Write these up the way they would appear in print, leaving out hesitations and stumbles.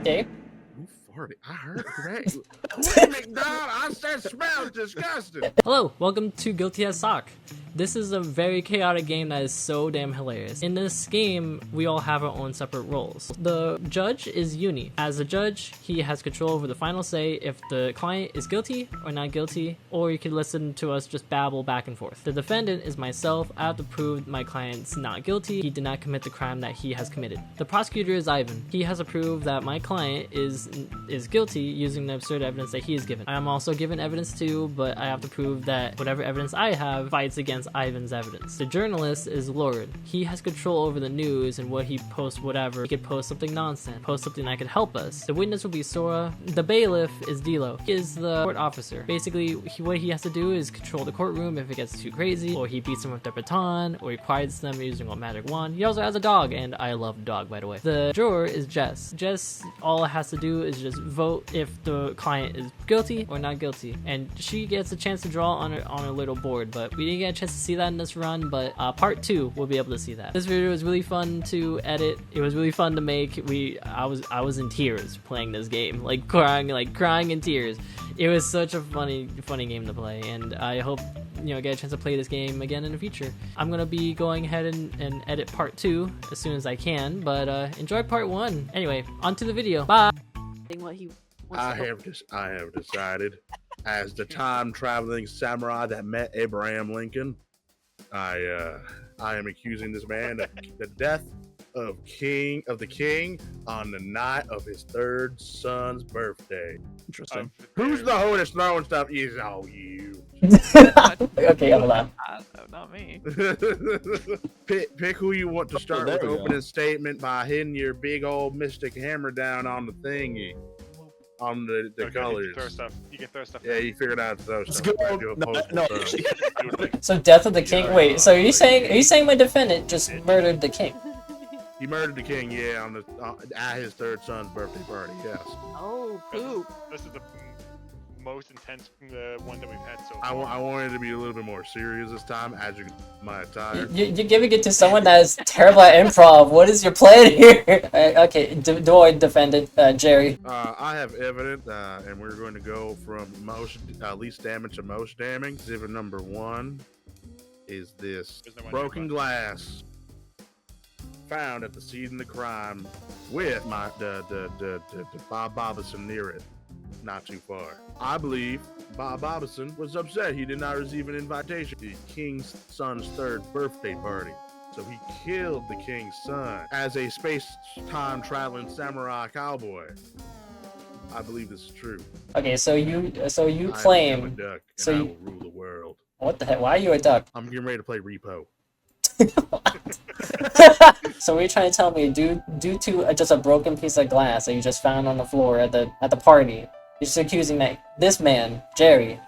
Gabe? Who farted? I heard that. Who at McDonald's? I said smells disgusting. Hello, welcome to Guilty as Sock. This is a very chaotic game that is so damn hilarious. In this game, we all have our own separate roles. The judge is Uni. As a judge, he has control over the final say if the client is guilty or not guilty, or you can listen to us just babble back and forth. The defendant is myself. I have to prove my client's not guilty. He did not commit the crime that he has committed. The prosecutor is Ivan. He has to prove that my client is guilty using the absurd evidence that he is given. I am also given evidence too, but I have to prove that whatever evidence I have fights against Ivan's evidence. The journalist is Lord. He has control over the news and what he posts, whatever. He could post something nonsense, post something that could help us. The witness will be Sora. The bailiff is Dilo. He is the court officer. Basically, what he has to do is control the courtroom if it gets too crazy, or he beats them with their baton, or he quiets them using a magic wand. He also has a dog, and I love dog, by the way. The juror is Jess. Jess, all it has to do is just vote if the client is guilty or not guilty, and she gets a chance to draw on her little board, but we didn't get a chance to see that in this run, but part 2 we'll be able to see that. This video was really fun to edit. It was really fun to make. I was in tears playing this game, like crying in tears. It was such a funny game to play, and I hope get a chance to play this game again in the future. I'm gonna be going ahead and edit part 2 as soon as I can, but enjoy part 1. Anyway, on to the video. Bye. I have decided, as the time-traveling samurai that met Abraham Lincoln, I am accusing this man of the death of the king on the night of his third son's birthday. Interesting. Who's the hoe that's throwing stuff? Is all you. Okay, hold on. Not me. Pick who you want to start with there we go. opening statement by hitting your big old mystic hammer down on the thingy. On the Okay, colors. You can throw stuff. Yeah, you figured out those Let's stuff. go. Do a No, postal no. stuff. So death of the king. Wait, so are you saying my defendant just murdered the king? He murdered the king, yeah, at his third son's birthday party. Yes. Oh, poop. This is the most intense one that we've had so I far. wanted to be a little bit more serious this time, as you my attire. You're giving it to someone that is terrible at improv. What is your plan here? Okay, do I defendant Jerry? I have evidence, and we're going to go from least damage to most damage. Exhibit number 1 is this There's no one broken nearby. glass found at the scene of the crime with the Bob Bobison near it, not too far. I believe Bob Bobison was upset he did not receive an invitation to the king's son's third birthday party. So he killed the king's son as a space-time traveling samurai cowboy. I believe this is true. Okay, so you I am a claim. duck, and so I you- will rule the world. What the heck? Why are you a duck? I'm getting ready to play Repo. So what are you trying to tell me? Due to just a broken piece of glass that you just found on the floor at the party, you're just accusing this man, Jerry.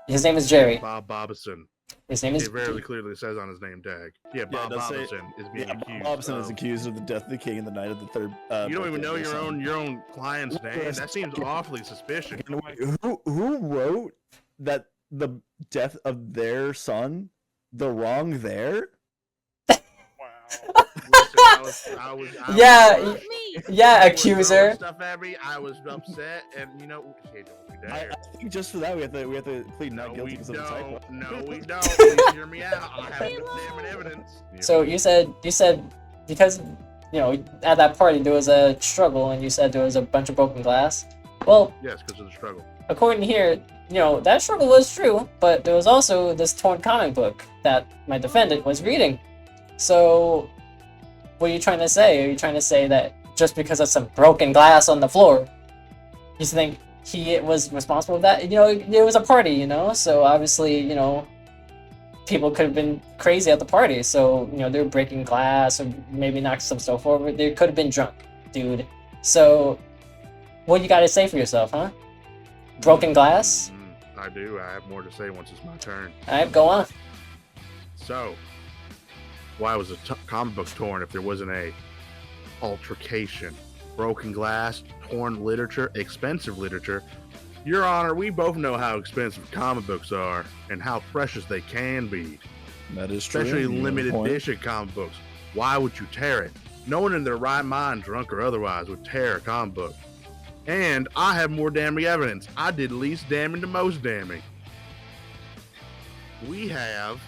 His name is Jerry. Bob Bobison. His name is. It very clearly says on his name tag. Yeah, Bob it does say- Bobison is being Yeah, accused. Bobson is of- accused of the death of the king in the night of the third. You don't even birthday know of his son. your own client's name. That seems awfully suspicious. Who wrote that the death of their son, the wrong there? Wow. Listen, I was Yeah, was- yeah, they were throwing accuser. Stuff at me. I was upset, and hey, don't you I dare. think just for that we have to plead No, not guilty we because of the typo. don't. No, we don't. Please hear me out. I have damn evidence. So you said because at that party there was a struggle and you said there was a bunch of broken glass. Well, Yes, because of the struggle. according to here, that struggle was true, but there was also this torn comic book that my defendant was reading. So, what are you trying to say? Are you trying to say that just because of some broken glass on the floor, you think he was responsible for that? It was a party, so obviously, people could have been crazy at the party. So, they were breaking glass or maybe knocked some stuff over. They could have been drunk, dude. So, what you got to say for yourself, huh? Broken glass? I do. I have more to say once it's my turn. All right, go on. So, why was a comic book torn if there wasn't a altercation? Broken glass, torn literature, expensive literature. Your Honor, we both know how expensive comic books are and how precious they can be, That is true. especially You have a limited point. edition comic books. Why would you tear it? No one in their right mind, drunk or otherwise, would tear a comic book. And I have more damning evidence. I did least damning to most damning. We have.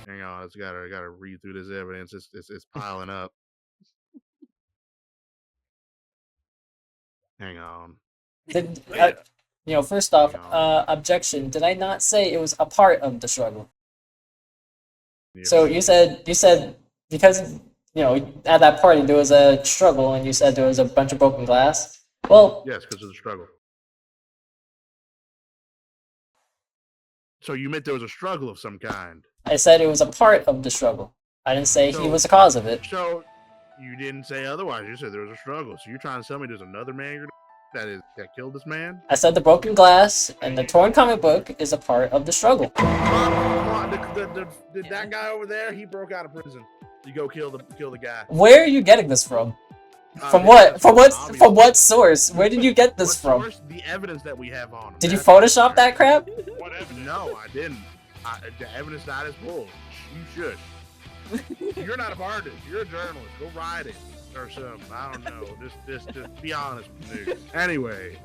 Hang on, I gotta read through this evidence. It's piling up. Hang on. First off, objection. Did I not say it was a part of the struggle? So you said because at that party there was a struggle, and you said there was a bunch of broken glass. Well, yes, because of the struggle. So you meant there was a struggle of some kind. I said it was a part of the struggle. I didn't say he was the cause of it. So you didn't say otherwise. You said there was a struggle. So you're trying to tell me there's another man that killed this man? I said the broken glass and the torn comic book is a part of the struggle. Did that guy over there? He broke out of prison. You go kill the guy. Where are you getting this from? From what? From what source? Where did you get this from? Source? The evidence that we have on him. Did you Photoshop that crap? What evidence? No, I didn't. The evidence that is bull. You should. You're not a artist. You're a journalist. Go write it or something. I don't know. Just be honest with the news. Anyway,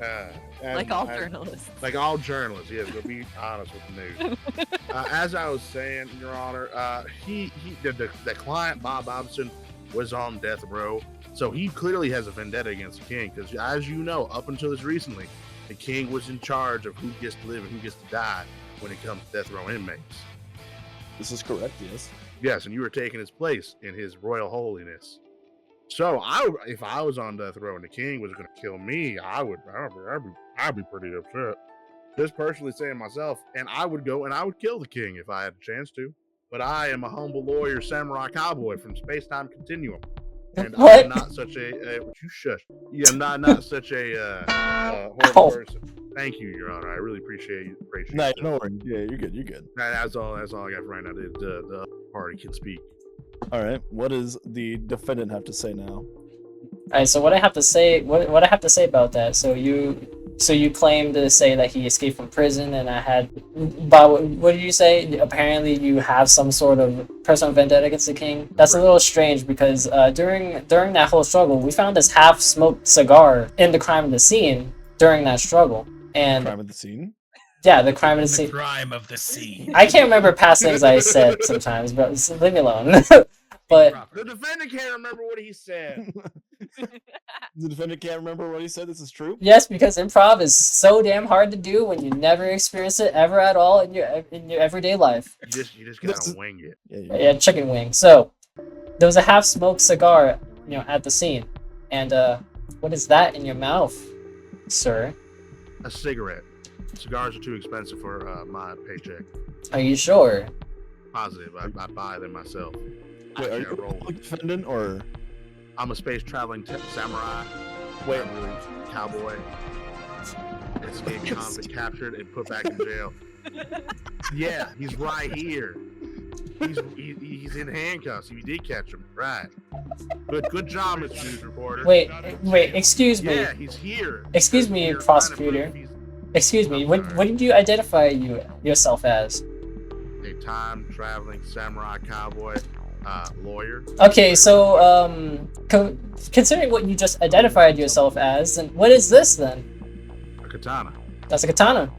like all journalists. Like all journalists, yes. Go be honest with the news. As I was saying, Your Honor, the client Bob Bobson was on death row, so he clearly has a vendetta against the king. Because as you know, up until this recently, the king was in charge of who gets to live and who gets to die when it comes to death row inmates. This is correct, yes. Yes, and you were taking his place in his royal holiness. So if I was on death row and the king was going to kill me, I'd be pretty upset. Just personally saying myself, and I would go and I would kill the king if I had a chance to. But I am a humble lawyer, samurai cowboy from Space-Time Continuum, and I am not such a you shush. Yeah, I'm not such a horrible person. Thank you, Your Honor. I really appreciate you. No worries. Yeah, you're good. You're good. That's all I got for right now. The party can speak. All right. What does the defendant have to say now? All right. So what I have to say, what I have to say about that. So you claim to say that he escaped from prison, and but what did you say? Apparently, you have some sort of personal vendetta against the king. That's a little strange because during that whole struggle, we found this half-smoked cigar in the crime of the scene during that struggle. And crime of the scene? Yeah, the crime of the scene. The crime of the scene. I can't remember past things I said sometimes, but leave me alone. But the defendant can't remember what he said. The defendant can't remember what he said. This is true. Yes, because improv is so damn hard to do when you never experience it ever at all in your everyday life. You just gotta wing it. Yeah, chicken wing. So there was a half-smoked cigar, at the scene, and what is that in your mouth, sir? A cigarette. Cigars are too expensive for my paycheck. Are you sure? Positive. I buy them myself. Wait, are you a defendant or? I'm a space traveling samurai. Wait, cowboy. Escaped convict, captured and put back in jail. Yeah, he's right here. He's in handcuffs. You did catch him, right? Good job, Mr. News Reporter. Wait. Excuse me. Yeah, he's here. Excuse me, prosecutor. Excuse me. What did you identify yourself as? A time-traveling samurai cowboy lawyer. Okay, so considering what you just identified yourself as, then what is this then? A katana. That's a katana.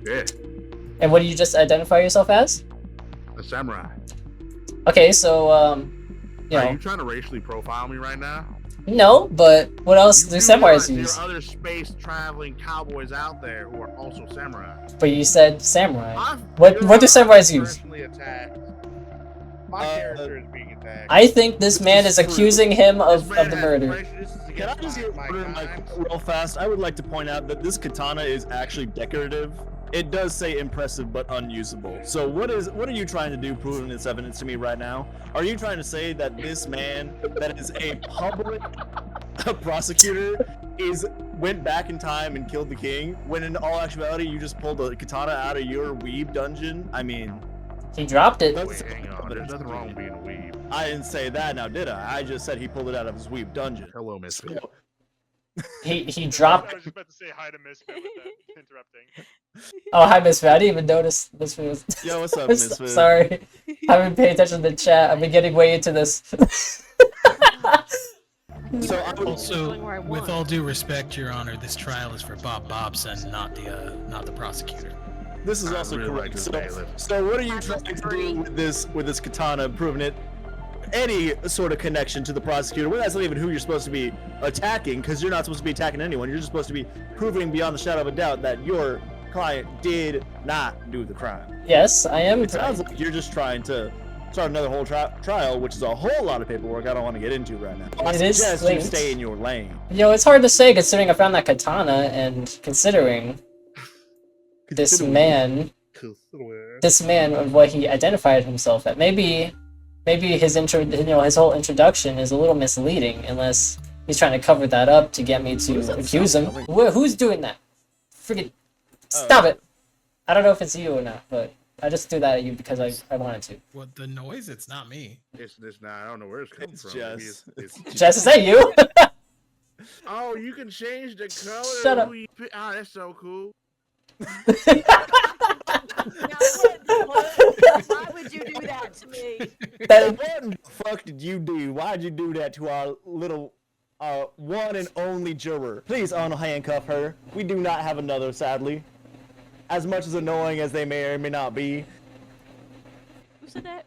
Yeah. And what do you just identify yourself as? A samurai. Okay, so Are you trying to racially profile me right now? No, but what else do samurais use? There are other space traveling cowboys out there who are also samurai. But you said samurai. What do samurais use? My character is being attacked. I think this man is accusing him of the murder. Can I just get real fast? I would like to point out that this katana is actually decorative. It does say impressive but unusable. So what are you trying to do proving this evidence to me right now? Are you trying to say that this man that is a public prosecutor went back in time and killed the king, when in all actuality you just pulled a katana out of your weeb dungeon? I mean, he dropped it. Wait, hang on. There's nothing wrong with being a weeb. I didn't say that now, did I? I just said he pulled it out of his weeb dungeon. Hello, Misfit. He dropped. I was about to say hi to Misfit without interrupting. Oh, hi, Misfit. I didn't even notice this was. Yo, what's up, Misfit? Sorry, I haven't paid attention to the chat. I've been getting way into this. So I would Also, Going where I with want. all due respect, Your Honor, this trial is for Bob Bobson, not the prosecutor. This is I also really like correct. this So, bailiff. so what are you I trying to disagree. do with this katana, proving it any sort of connection to the prosecutor? Well, that's not even who you're supposed to be attacking, because you're not supposed to be attacking anyone. You're just supposed to be proving beyond the shadow of a doubt that your client did not do the crime. Yes, I am. It sounds like you're just trying to start another whole trial, which is a whole lot of paperwork I don't want to get into right now. I It is suggest you linked. stay in your lane. Yo, it's hard to say considering I found that katana and considering this man of what he identified himself at. Maybe his his whole introduction is a little misleading unless he's trying to cover that up to get me to accuse him. Who's doing that? Freaking stop it! I don't know if it's you or not, but I just threw that at you because I wanted to. What the noise? It's not me. It's this now. I don't know where it's coming It's from. Jess. Maybe it's- Jess, is that you? Oh, you can change the color. Shut of up. who you pick. Oh, that's so cool. Now, why would you do that to me? That- What the fuck did you do? Why'd you do that to our little, one and only juror? Please unhandcuff her. We do not have another, sadly. As much as annoying as they may or may not be. Who said that?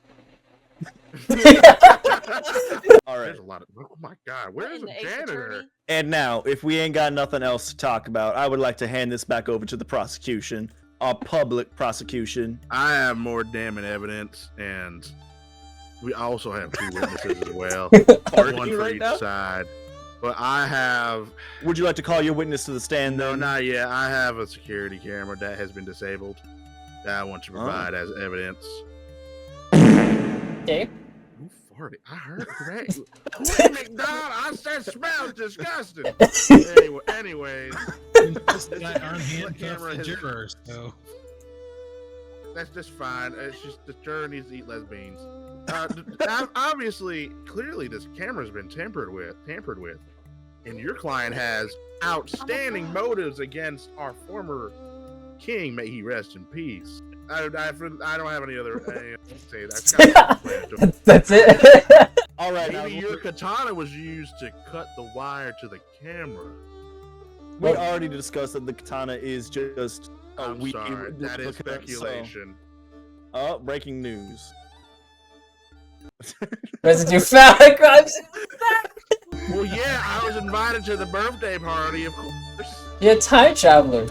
Alright. There's a lot of. Oh my God, where's In the the Ace janitor? Attorney? And now, if we ain't got nothing else to talk about, I would like to hand this back over to the prosecution. Our public prosecution. I have more damning evidence, and we also have 2 witnesses as well. Are One you for right each now? side. But I have. Would you like to call your witness to the stand No, then? not yet. I have a security camera that has been disabled that I want to provide as evidence. Okay. Who farted? I heard that. Who at McDonald? I said smells disgusting. Anyways, I aren't handcuffed camera the has- jurors, so that's just fine. It's just the juror needs to eat less beans. Obviously, clearly, this camera's been tampered with, and your client has outstanding motives against our former king. May he rest in peace. I don't have any other. Say that. That's it. Alright, now, Maybe your katana was used to cut the wire to the camera. we already discussed that the katana is just a I'm weak sorry, that is replica, so- speculation. breaking news. Residue found crimes. Well, yeah, I was invited to the birthday party, of course. You're a time traveler.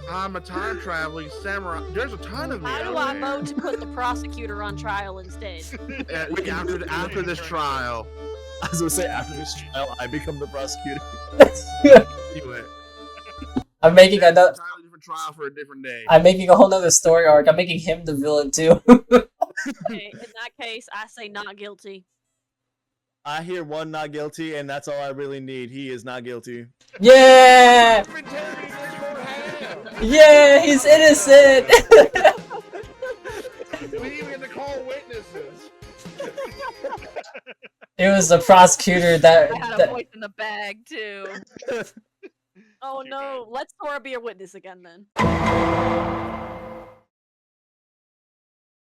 I'm a time traveling samurai. There's a ton of me. How do out I there. vote to put the prosecutor on trial instead? After this trial. I was gonna say, after this trial, I become the prosecutor. Anyway, I'm making that's another. an entirely different trial for a different day. I'm making a whole nother story arc. I'm making him the villain too. Okay, in that case, I say not guilty. I hear one not guilty, and that's all I really need. He is not guilty. Yeah! Yeah, he's innocent! We even get to call witnesses. It was the prosecutor that. I had a that voice in the bag too. Oh no, let Sora be a witness again then.